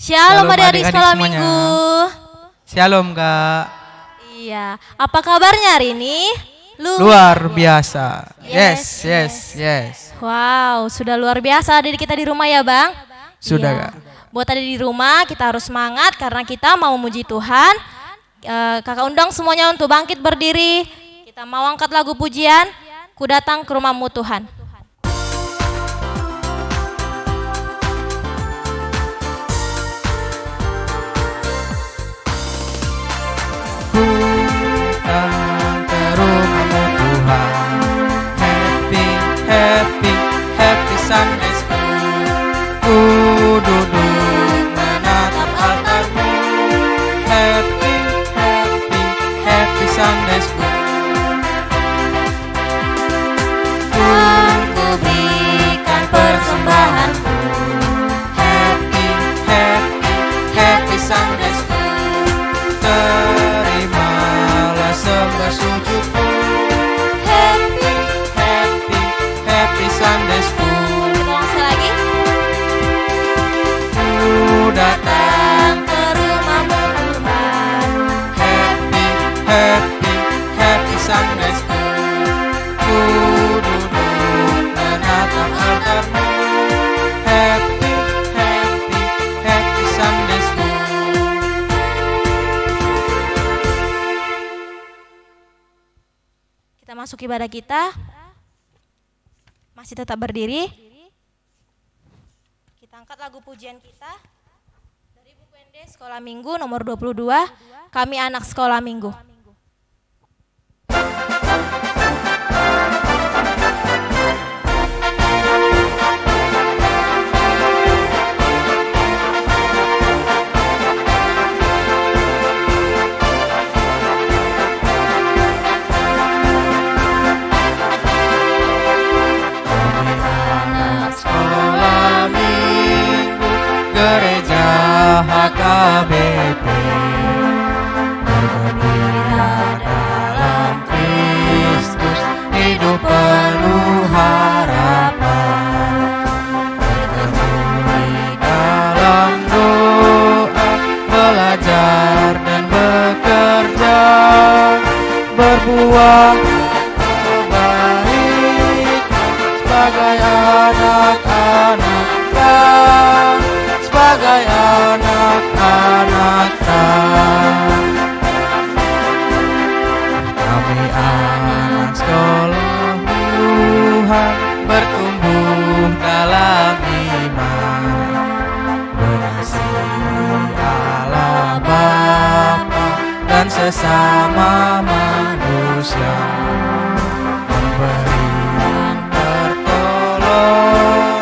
Shalom adik-adik sekolah semuanya. minggu. Shalom Kak. Iya, apa kabarnya hari ini? Luar biasa. Yes. Wow, sudah luar biasa adik kita di rumah ya Bang? Sudah Iya. Kak. Buat adik di rumah kita harus semangat karena kita mau memuji Tuhan. Kakak undang semuanya untuk bangkit berdiri. Kita mau angkat lagu pujian, Ku Datang ke Rumahmu Tuhan. Datang ke rumahmu Tuhan. Happy Sunday School. Ku duduk menatap altarmu. Happy Sunday School. Ku berikan persembahanku. Happy Sunday School. Terimalah sembah sujudku. Happy Sunday School. Kita ulang sekali lagi. Ku datang Ke rumahmu Tuhan. Happy Sunday School. Ku duduk menatap altarmu. Happy Sunday School. Kita masuk ibadah kita. Masih tetap berdiri. Kita angkat lagu pujian kita dari buku ND Sekolah Minggu nomor 22, Kami Anak Sekolah Minggu. Sekolah Minggu Gereja HKBP bergembira dalam Kristus, hidup penuh harapan, bergembira dalam doa, belajar dan bekerja, berbuah kebaikan sebagai anak-anak Tuhan, sebagai anak-anak Tuhan. Kami anak sekolah Tuhan, bertumbuh dalam iman, mengasihi Allah Bapa dan sesama manusia, memberikan pertolongan.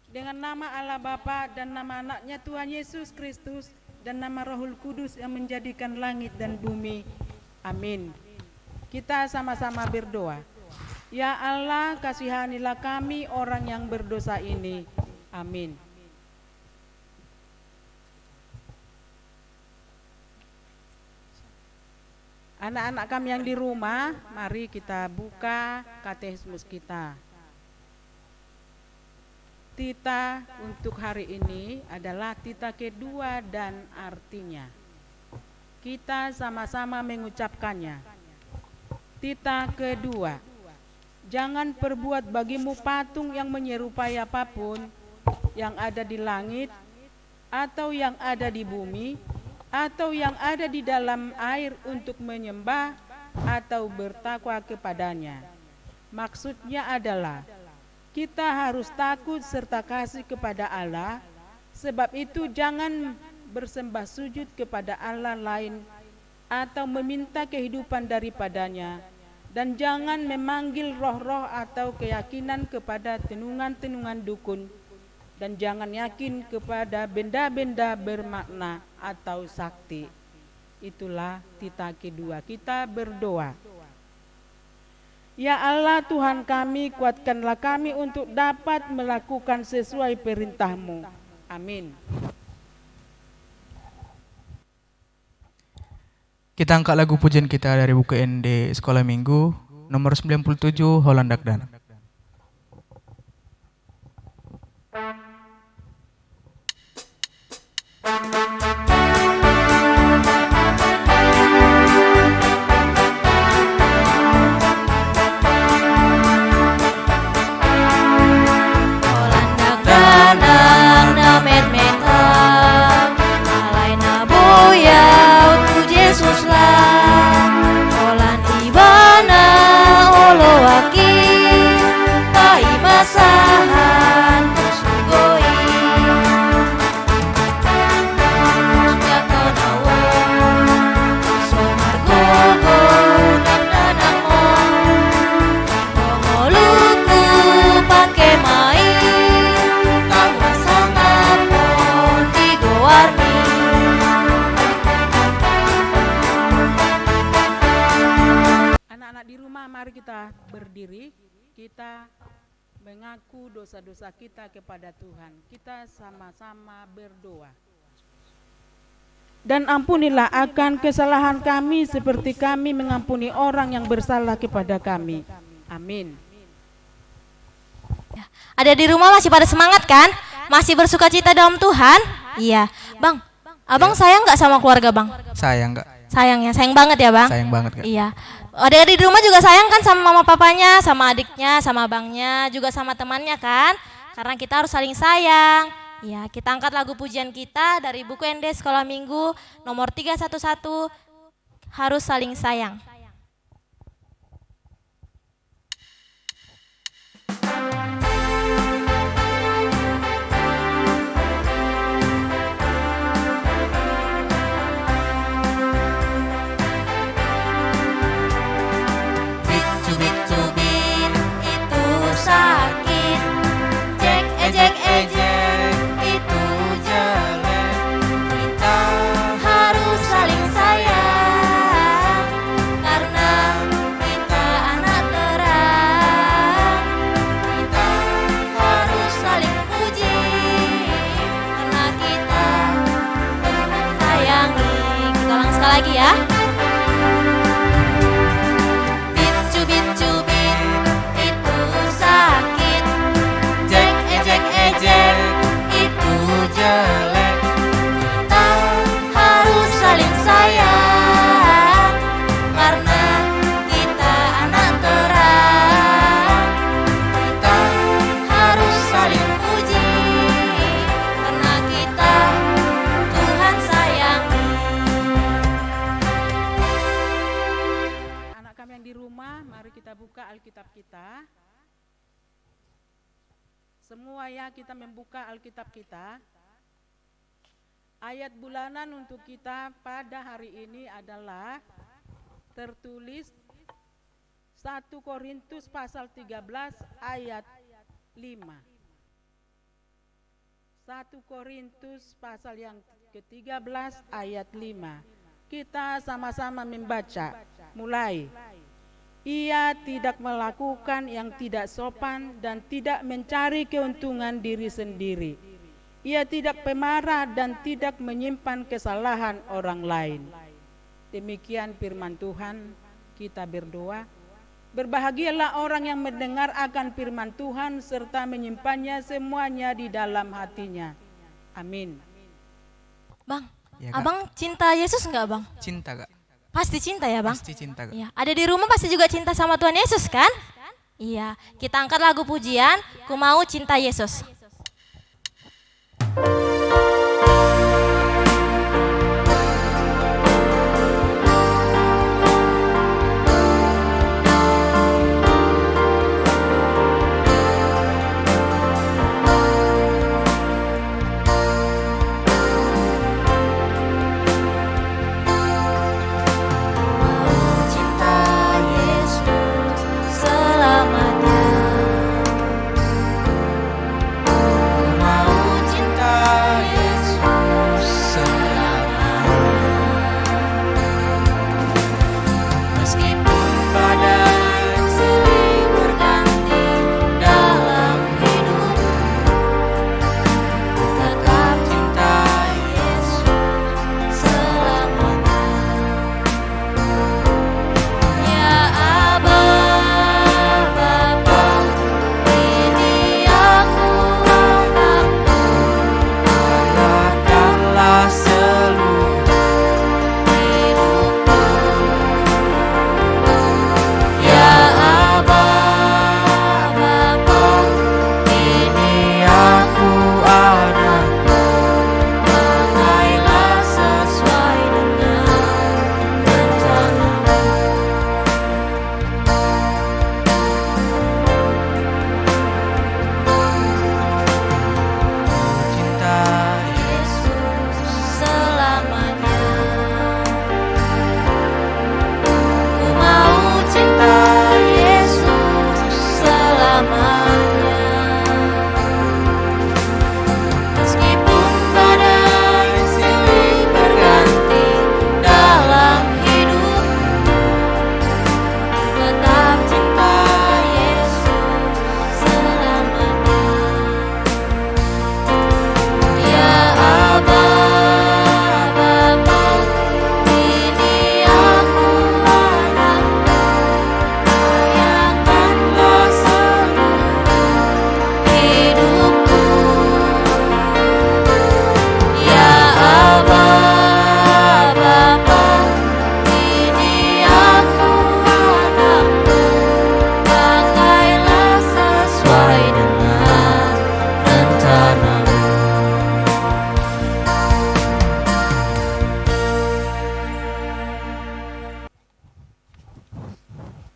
Dengan nama Allah Bapa dan nama anaknya Tuhan Yesus Kristus dan nama Rohul Kudus yang menjadikan langit dan bumi. Amin. Kita sama-sama berdoa. Ya Allah, kasihanilah kami orang yang berdosa ini. Amin. Anak-anak kami yang di rumah, mari kita buka katekismus kita. Tita untuk hari ini adalah tita kedua dan artinya. Kita sama-sama mengucapkannya. Tita kedua. Jangan perbuat bagimu patung yang menyerupai apapun yang ada di langit atau yang ada di bumi atau yang ada di dalam air untuk menyembah atau bertakwa kepadanya. Maksudnya adalah kita harus takut serta kasih kepada Allah. Sebab itu jangan bersembah sujud kepada Allah lain atau meminta kehidupan daripadanya, dan jangan memanggil roh-roh atau keyakinan kepada tenungan-tenungan dukun, dan jangan yakin kepada benda-benda bermakna atau sakti. Itulah tita kedua. Kita berdoa. Ya Allah Tuhan kami, kuatkanlah kami untuk dapat melakukan sesuai perintah-Mu. Amin. Kita angkat lagu pujian kita dari buku ND Sekolah Minggu nomor 97 Holland Dakdan. Mari kita berdiri, kita mengaku dosa-dosa kita kepada Tuhan. Kita sama-sama berdoa. Dan ampunilah akan kesalahan kami seperti kami mengampuni orang yang bersalah kepada kami. Amin. Ada di rumah masih pada semangat kan? Masih bersuka cita dalam Tuhan? Iya. Bang, abang sayang nggak sama keluarga bang? Sayang nggak? Sayang ya, sayang banget ya bang? Sayang banget Kak. Iya. Ada di rumah juga sayang kan sama mama papanya, sama adiknya, sama abangnya, juga sama temannya kan? Karena kita harus saling sayang. Ya, kita angkat lagu pujian kita dari buku ND Sekolah Minggu nomor 311, Harus Saling Sayang. Lagi ya. Bicubit-cubit itu sakit, ejek-ejek itu jelek. Kita harus saling sayang karena kita anak terang. Kita harus saling puji karena kita Tuhan sayangi. Di rumah, mari kita buka Alkitab kita. Semua ya, kita membuka Alkitab kita. Ayat bulanan untuk kita pada hari ini adalah tertulis 1 Korintus pasal 13 ayat 5. 1 Korintus pasal yang ke-13 ayat 5. Kita sama-sama membaca. Mulai. Ia tidak melakukan yang tidak sopan dan tidak mencari keuntungan diri sendiri. Ia tidak pemarah dan tidak menyimpan kesalahan orang lain. Demikian firman Tuhan, kita berdoa. Berbahagialah orang yang mendengar akan firman Tuhan serta menyimpannya semuanya di dalam hatinya. Amin. Bang, Ya, Kak. abang cinta Yesus enggak bang? Cinta Kak. Pasti cinta ya bang? Pasti cinta Kak. Iya. Ada di rumah pasti juga cinta sama Tuhan Yesus kan? Iya. Kita angkat lagu pujian, Ku Mau Cinta Yesus. Cinta Yesus selamanya.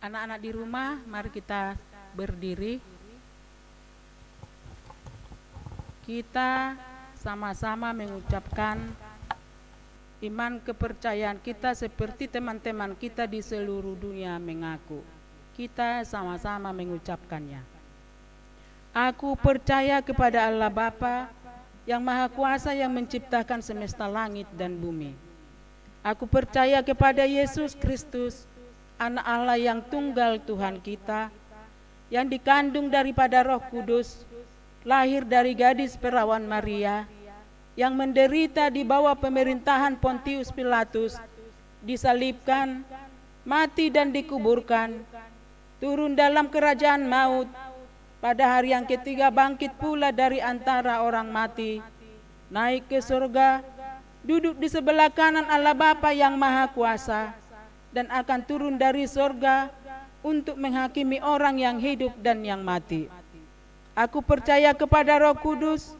Anak-anak di rumah, mari kita berdiri. Kita sama-sama mengucapkan iman kepercayaan kita seperti teman-teman kita di seluruh dunia mengaku. Kita sama-sama mengucapkannya. Aku percaya kepada Allah Bapa yang Maha Kuasa yang menciptakan semesta langit dan bumi. Aku percaya kepada Yesus Kristus, Anak Allah yang tunggal Tuhan kita, yang dikandung daripada Roh Kudus, lahir dari gadis perawan Maria, yang menderita di bawah pemerintahan Pontius Pilatus, disalibkan, mati dan dikuburkan, turun dalam kerajaan maut, pada hari yang ketiga bangkit pula dari antara orang mati, naik ke surga, duduk di sebelah kanan Allah Bapa yang Maha Kuasa, dan akan turun dari surga untuk menghakimi orang yang hidup dan yang mati. Aku percaya kepada Roh Kudus,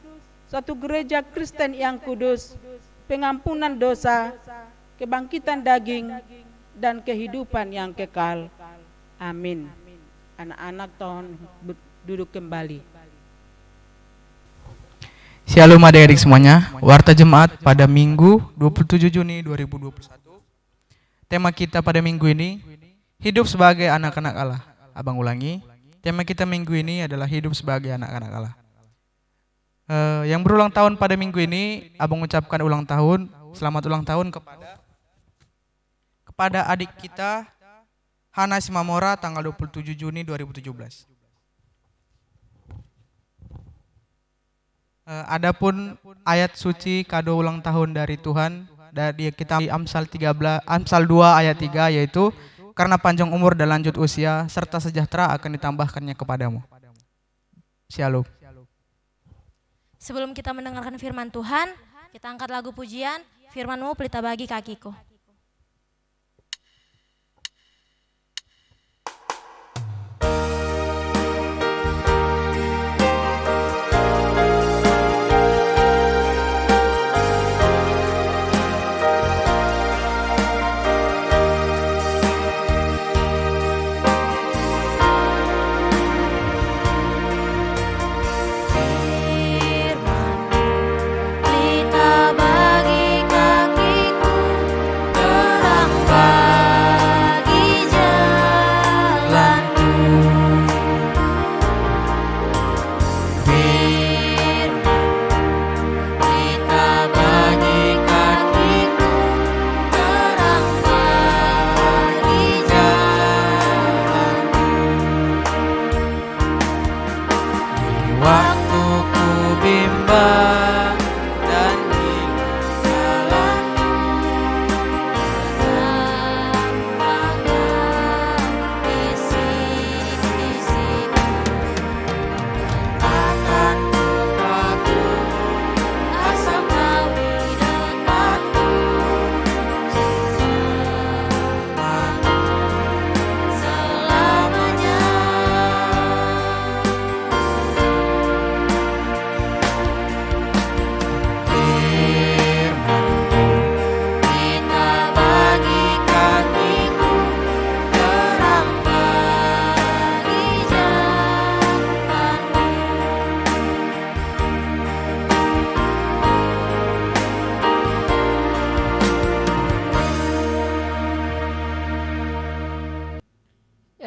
satu gereja Kristen yang kudus, pengampunan dosa, kebangkitan daging, dan kehidupan yang kekal. Amin. Anak-anak tolong duduk kembali. Shalom adik-adik semuanya. Warta Jemaat pada Minggu 27 Juni 2021. Tema kita pada minggu ini, hidup sebagai anak-anak Allah. Abang ulangi, tema kita minggu ini adalah hidup sebagai anak-anak Allah. Yang berulang tahun pada minggu ini, abang ucapkan ulang tahun, selamat ulang tahun kepada adik kita, Hana Simamora, tanggal 27 Juni 2017. Adapun ayat suci kado ulang tahun dari Tuhan, dari kita di Amsal 2 ayat 3, yaitu karena panjang umur dan lanjut usia serta sejahtera akan ditambahkannya kepadamu. Shalom. Sebelum kita mendengarkan firman Tuhan, kita angkat lagu pujian, firman-Mu pelita bagi kakiku.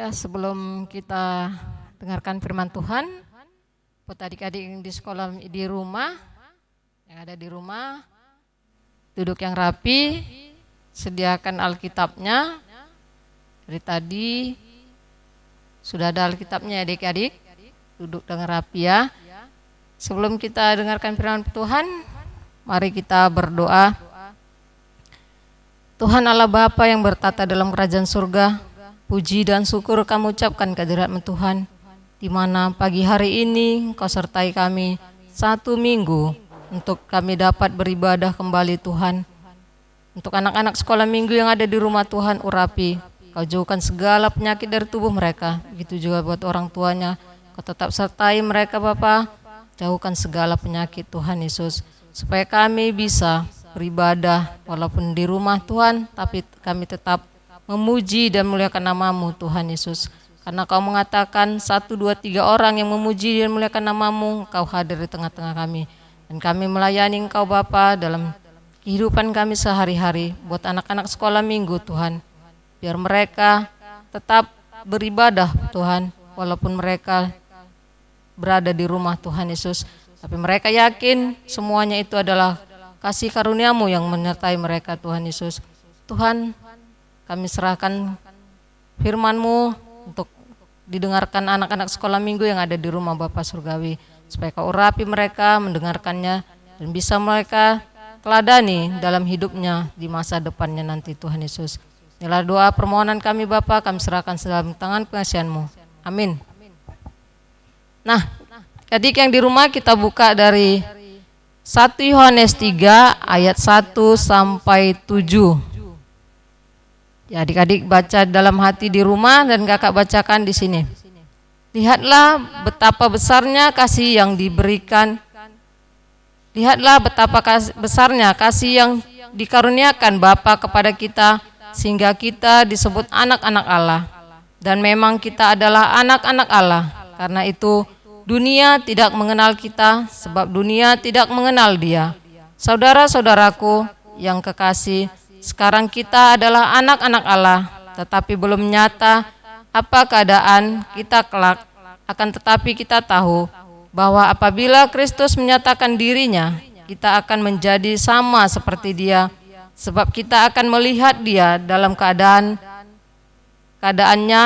Sebelum kita dengarkan firman Tuhan, buat adik-adik yang di sekolah di rumah, yang ada di rumah, duduk yang rapi, sediakan Alkitabnya. Dari tadi sudah ada Alkitabnya adik-adik, duduk dengan rapi ya. Sebelum kita dengarkan firman Tuhan, mari kita berdoa. Tuhan Allah Bapa yang bertata dalam kerajaan surga, puji dan syukur kami ucapkan kehadirat-Mu Tuhan, di mana pagi hari ini Engkau sertai kami 1 minggu untuk kami dapat beribadah kembali Tuhan. Untuk anak-anak sekolah minggu yang ada di rumah Tuhan, urapi, Kau jauhkan segala penyakit dari tubuh mereka. Begitu juga buat orang tuanya, Kau tetap sertai mereka Bapa, jauhkan segala penyakit Tuhan Yesus, supaya kami bisa beribadah walaupun di rumah Tuhan, tapi kami tetap memuji dan memuliakan nama-Mu Tuhan Yesus. Karena Kau mengatakan 1, 2, 3 orang yang memuji dan memuliakan nama-Mu, Kau hadir di tengah-tengah kami. Dan kami melayani Engkau Bapa dalam kehidupan kami sehari-hari. Buat anak-anak sekolah minggu Tuhan, biar mereka tetap beribadah Tuhan, walaupun mereka berada di rumah Tuhan Yesus. Tapi mereka yakin semuanya itu adalah kasih karunia-Mu yang menyertai mereka Tuhan Yesus. Tuhan, kami serahkan firman-Mu untuk didengarkan anak-anak sekolah minggu yang ada di rumah Bapa Surgawi, supaya Kau urapi mereka mendengarkannya dan bisa mereka teladani dalam hidupnya di masa depannya nanti Tuhan Yesus. Inilah doa permohonan kami Bapa, kami serahkan dalam tangan pengasihan-Mu. Amin. Nah, adik yang di rumah kita buka dari 1 Yohanes 3 ayat 1 sampai 7. Ya, adik-adik baca dalam hati di rumah dan kakak bacakan di sini. Lihatlah betapa besarnya kasih yang diberikan. Lihatlah betapa besarnya kasih yang dikaruniakan Bapa kepada kita, sehingga kita disebut anak-anak Allah. Dan memang kita adalah anak-anak Allah. Karena itu dunia tidak mengenal kita, sebab dunia tidak mengenal Dia. Saudara-saudaraku yang kekasih, sekarang kita adalah anak-anak Allah, tetapi belum nyata apa keadaan kita kelak. Akan tetapi kita tahu bahwa apabila Kristus menyatakan dirinya, kita akan menjadi sama seperti Dia, sebab kita akan melihat Dia dalam keadaannya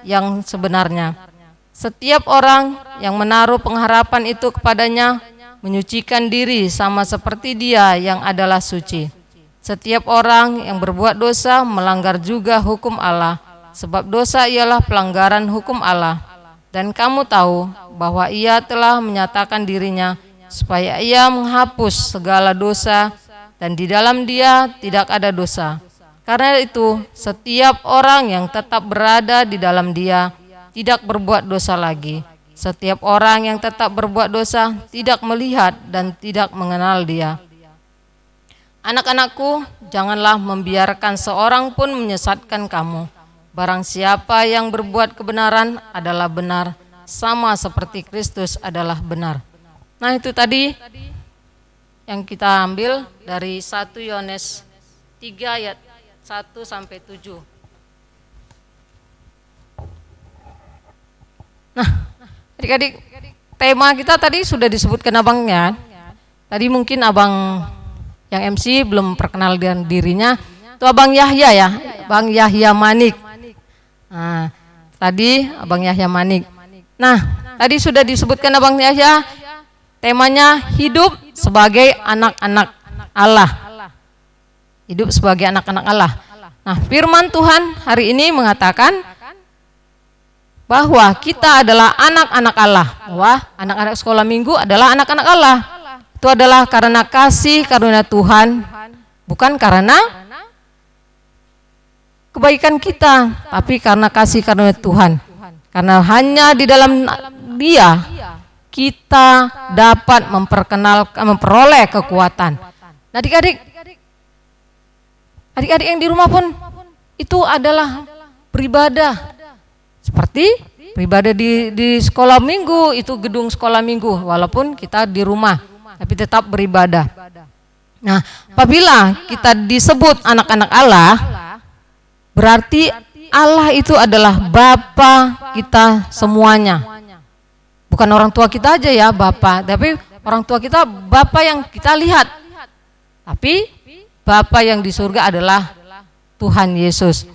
yang sebenarnya. Setiap orang yang menaruh pengharapan itu kepadanya menyucikan diri sama seperti Dia yang adalah suci. Setiap orang yang berbuat dosa melanggar juga hukum Allah, sebab dosa ialah pelanggaran hukum Allah. Dan kamu tahu bahwa Ia telah menyatakan dirinya supaya Ia menghapus segala dosa, dan di dalam Dia tidak ada dosa. Karena itu, setiap orang yang tetap berada di dalam Dia tidak berbuat dosa lagi. Setiap orang yang tetap berbuat dosa tidak melihat dan tidak mengenal Dia. Anak-anakku, janganlah membiarkan seorang pun menyesatkan kamu. Barang siapa yang berbuat kebenaran adalah benar, sama seperti Kristus adalah benar. Nah, itu tadi yang kita ambil dari 1 Yohanes 3 ayat 1 sampai 7. Nah, adik-adik, tema kita tadi sudah disebutkan abangnya. Tadi mungkin abang yang MC belum perkenal dengan dirinya, itu Abang Yahya ya, Bang Yahya Manik. Nah, tadi Abang Yahya Manik. Nah, tadi sudah disebutkan Abang Yahya, temanya hidup sebagai anak-anak Allah. Hidup sebagai anak-anak Allah. Nah, firman Tuhan hari ini mengatakan bahwa kita adalah anak-anak Allah. Wah, anak-anak sekolah minggu adalah anak-anak Allah. Itu adalah karena kasih karunia Tuhan, bukan karena kebaikan kita, tapi karena kasih karunia Tuhan. Karena hanya di dalam Dia kita dapat memperoleh kekuatan. Nah, adik-adik yang di rumah pun itu adalah beribadah. Seperti beribadah di sekolah minggu, itu gedung sekolah minggu, walaupun kita di rumah, tapi tetap beribadah. Nah, apabila kita disebut anak-anak Allah, berarti Allah itu adalah Bapa kita semuanya. Bukan orang tua kita aja ya Bapa, tapi orang tua kita Bapa yang kita lihat. Tapi Bapa yang di surga adalah Tuhan Yesus.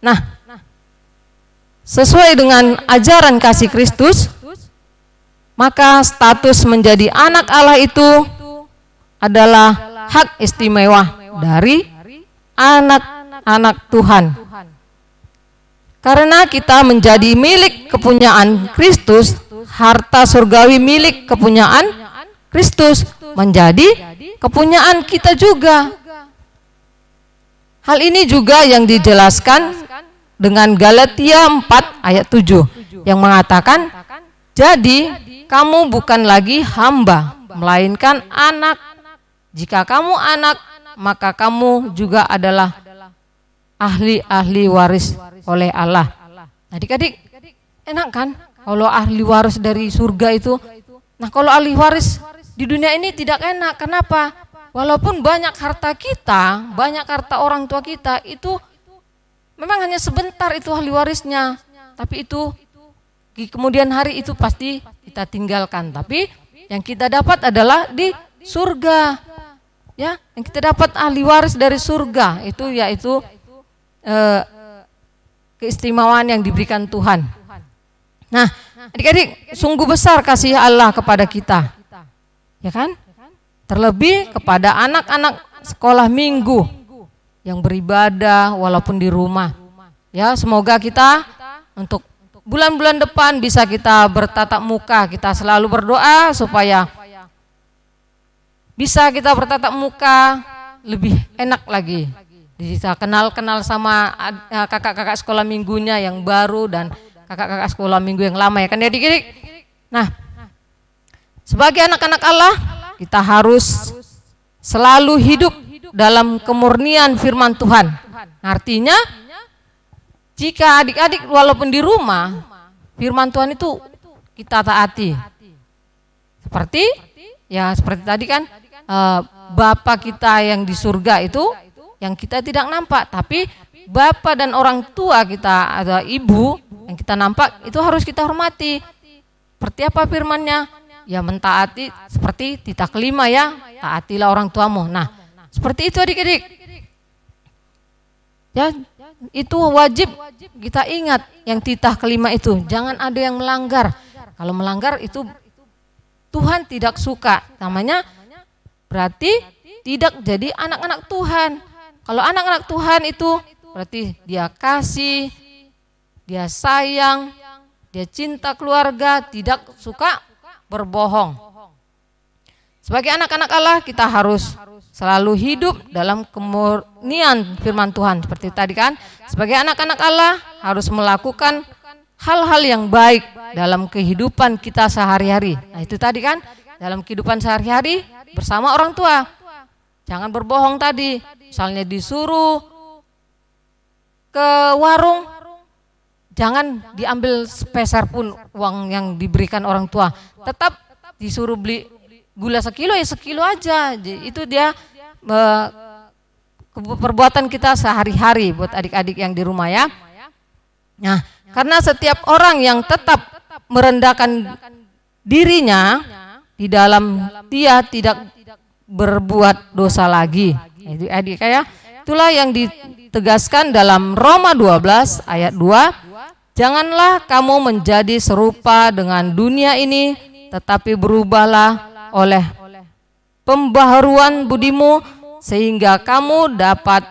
Nah, sesuai dengan ajaran kasih Kristus, maka status menjadi anak Allah itu adalah hak istimewa dari anak-anak Tuhan. Karena kita menjadi milik kepunyaan Kristus, harta surgawi milik kepunyaan Kristus menjadi kepunyaan kita juga. Hal ini juga yang dijelaskan dengan Galatia 4 ayat 7 yang mengatakan, jadi kamu bukan lagi hamba, melainkan anak. Jika kamu anak, maka kamu juga adalah ahli waris oleh Allah. Adik-adik, enak kan kalau ahli waris dari surga itu? Nah, kalau ahli waris di dunia ini tidak enak. Kenapa? Walaupun banyak harta kita, banyak harta orang tua kita, itu memang hanya sebentar itu ahli warisnya. Tapi itu di kemudian hari itu pasti kita tinggalkan. Tapi yang kita dapat adalah di surga. Ya, yang kita dapat ahli waris dari surga itu yaitu keistimewaan yang diberikan Tuhan. Nah, adik-adik, sungguh besar kasih Allah kepada kita. Ya kan? Terlebih kepada anak-anak sekolah minggu yang beribadah walaupun di rumah. Ya, semoga kita untuk bulan-bulan depan bisa kita bertatap muka, kita selalu berdoa supaya bisa kita bertatap muka lebih enak lagi. Bisa kenal-kenal sama kakak-kakak sekolah minggunya yang baru dan kakak-kakak sekolah minggu yang lama, ya kan ya adik-adik. Nah, sebagai anak-anak Allah, kita harus selalu hidup dalam kemurnian firman Tuhan. Artinya, jika adik-adik walaupun di rumah, firman Tuhan itu kita taati. Seperti tadi kan, Bapa kita yang di surga itu yang kita tidak nampak, tapi Bapa dan orang tua kita atau ibu yang kita nampak itu harus kita hormati. Seperti apa firman-Nya? Ya mentaati seperti titah kelima ya, taatilah orang tuamu. Nah, seperti itu adik-adik. Ya, itu wajib kita ingat yang titah kelima itu. Jangan ada yang melanggar. Kalau melanggar itu Tuhan tidak suka. Namanya berarti tidak jadi anak-anak Tuhan. Kalau anak-anak Tuhan itu berarti dia kasih, dia sayang, dia cinta keluarga, tidak suka berbohong. Sebagai anak-anak Allah kita harus selalu hidup dalam kemurnian firman Tuhan. Seperti tadi kan, sebagai anak-anak Allah harus melakukan hal-hal yang baik dalam kehidupan kita sehari-hari. Nah itu tadi kan, dalam kehidupan sehari-hari bersama orang tua. Jangan berbohong tadi, misalnya disuruh ke warung, jangan diambil sepeser pun uang yang diberikan orang tua. Tetap disuruh beli gula sekilo ya sekilo aja. Itu dia perbuatan kita sehari-hari buat adik-adik yang di rumah ya. Nah, karena setiap orang yang tetap merendahkan dirinya di dalam dia tidak berbuat dosa lagi. Adik ya. Itulah yang ditegaskan dalam Roma 12 ayat 2. Janganlah kamu menjadi serupa dengan dunia ini, tetapi berubahlah oleh pembaharuan budimu sehingga kamu dapat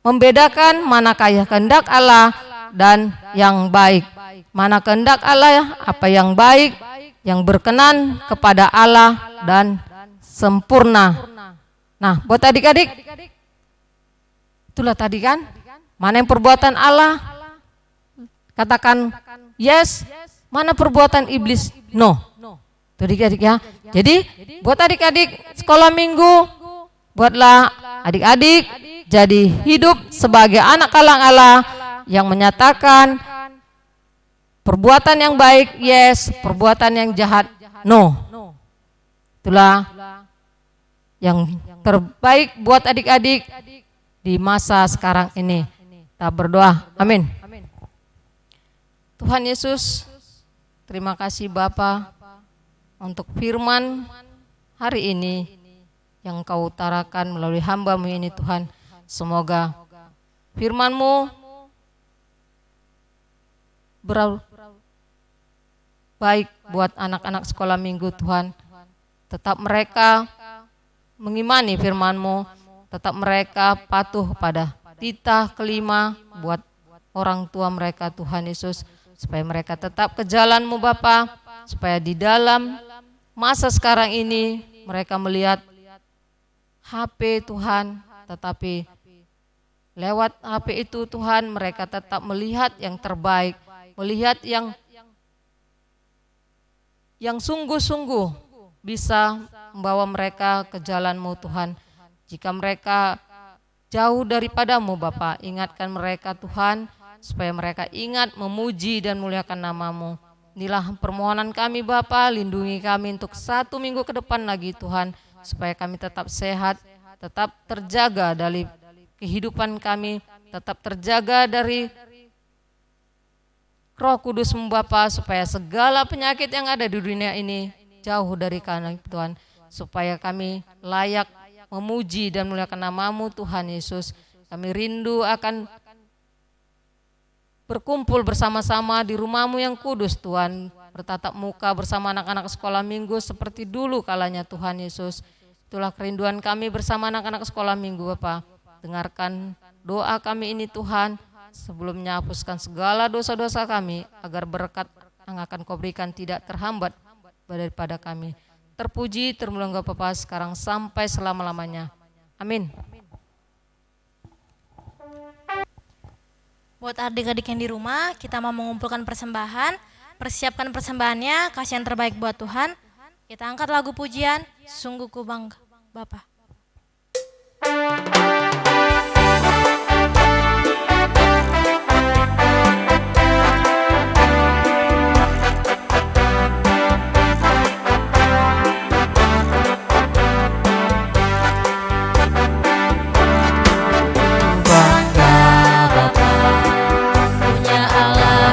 membedakan manakah yang kehendak Allah dan yang baik. Mana kehendak Allah, apa yang baik, yang berkenan kepada Allah dan sempurna. Nah, buat adik-adik, itulah tadi kan, mana yang perbuatan Allah, katakan yes, mana perbuatan iblis, no. Itu adik-adik ya. Jadi buat adik-adik sekolah minggu, buatlah adik-adik jadi hidup sebagai anak Allah yang menyatakan perbuatan yang baik yes, perbuatan yang jahat no. Itulah yang terbaik buat adik-adik di masa sekarang ini. Kita berdoa, amin. Tuhan Yesus, terima kasih Bapa untuk firman hari ini yang Kau utarakan melalui hamba-Mu ini Tuhan. Semoga firman-Mu baik buat anak-anak sekolah minggu Tuhan. Tetap mereka mengimani firman-Mu, tetap mereka patuh pada titah kelima buat orang tua mereka Tuhan Yesus. Supaya mereka tetap ke jalan-Mu Bapa, supaya di dalam masa sekarang ini mereka melihat HP Tuhan, tetapi lewat HP itu Tuhan mereka tetap melihat yang terbaik, melihat yang sungguh-sungguh bisa membawa mereka ke jalan-Mu Tuhan. Jika mereka jauh daripadamu Bapa. Ingatkan mereka Tuhan, supaya mereka ingat memuji dan muliakan nama-Mu. Inilah permohonan kami Bapa, lindungi kami untuk 1 minggu ke depan lagi Tuhan, supaya kami tetap sehat, tetap terjaga dari kehidupan kami, tetap terjaga dari Roh Kudus-Mu Bapa, supaya segala penyakit yang ada di dunia ini jauh dari kami Tuhan, supaya kami layak memuji dan muliakan nama-Mu Tuhan Yesus. Kami rindu akan berkumpul bersama-sama di rumah-Mu yang kudus Tuhan, bertatap muka bersama anak-anak sekolah minggu seperti dulu kalanya Tuhan Yesus. Itulah kerinduan kami bersama anak-anak sekolah minggu Bapa. Dengarkan doa kami ini Tuhan, sebelumnya hapuskan segala dosa-dosa kami, agar berkat yang akan Kau berikan tidak terhambat daripada kami. Terpuji, termulia Engkau Bapa sekarang sampai selama-lamanya. Amin. Buat adik-adik yang di rumah, kita mau mengumpulkan persembahan. Persiapkan persembahannya, kasih yang terbaik buat Tuhan. Kita angkat lagu pujian, sungguh ku bangga Bapa.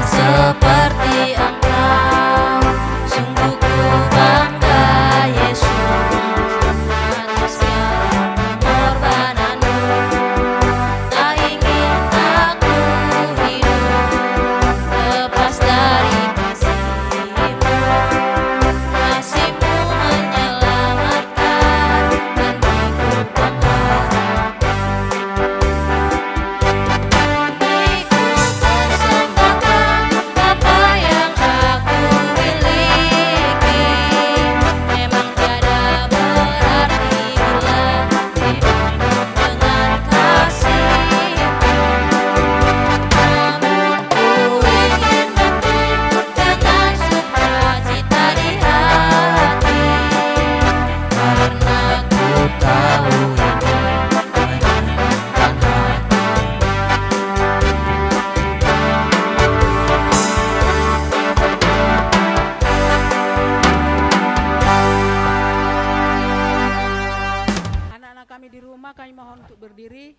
Seperti Engkau, sungguh ku bangga Yesus, atas segala pengorbanan-Mu. Tak ingin aku hidup lepas dari kasih-Mu. Kasih-Mu menyelamatkan dan ikut pengharap. Kami mohon untuk berdiri,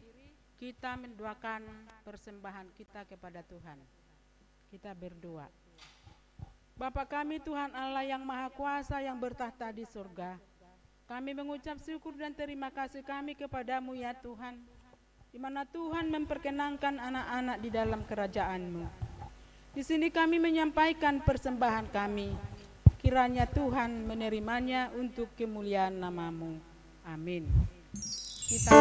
kita mendoakan persembahan kita kepada Tuhan. Kita berdoa. Bapa kami Tuhan Allah yang Maha Kuasa yang bertahta di surga, kami mengucap syukur dan terima kasih kami kepadamu ya Tuhan, di mana Tuhan memperkenankan anak-anak di dalam kerajaan-Mu. Di sini kami menyampaikan persembahan kami, kiranya Tuhan menerimanya untuk kemuliaan nama-Mu. Amin. Kita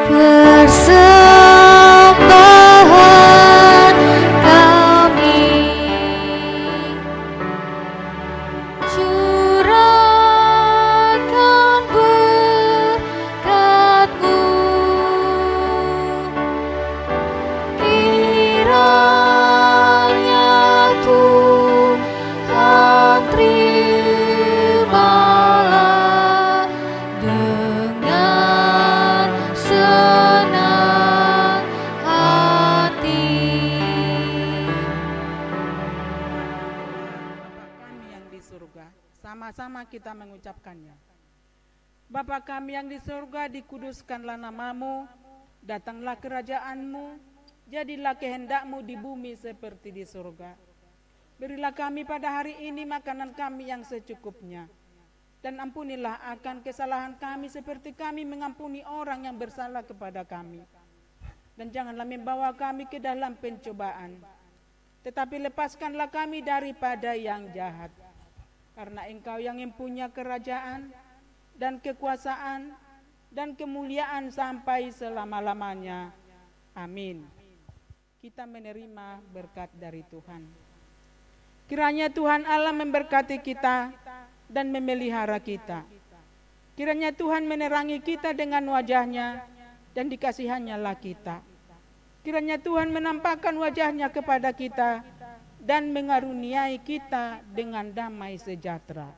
persembahan kami curahkan berkat-Mu, kiranya Tuhan terimalah dengan senang hati. Bapa kami yang di surga, sama-sama kita mengucapkannya. Bapa kami yang di surga, dikuduskanlah nama-Mu, datanglah kerajaan-Mu, jadilah kehendak-Mu di bumi seperti di surga. Berilah kami pada hari ini makanan kami yang secukupnya, dan ampunilah akan kesalahan kami seperti kami mengampuni orang yang bersalah kepada kami. Dan janganlah membawa kami ke dalam pencobaan, tetapi lepaskanlah kami daripada yang jahat. Karena Engkau yang mempunyai kerajaan dan kekuasaan dan kemuliaan sampai selama-lamanya. Amin. Kita menerima berkat dari Tuhan. Kiranya Tuhan Allah memberkati kita dan memelihara kita. Kiranya Tuhan menerangi kita dengan wajah-Nya dan dikasihannya-lah kita. Kiranya Tuhan menampakkan wajah-Nya kepada kita dan mengaruniai kita dengan damai sejahtera.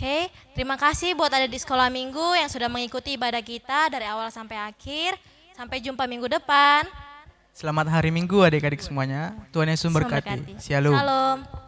Oke, terima kasih buat ada di sekolah minggu yang sudah mengikuti ibadah kita dari awal sampai akhir. Sampai jumpa minggu depan. Selamat hari Minggu adik-adik semuanya. Tuhan Yesus Selamat memberkati. berkati. Shalom. Shalom.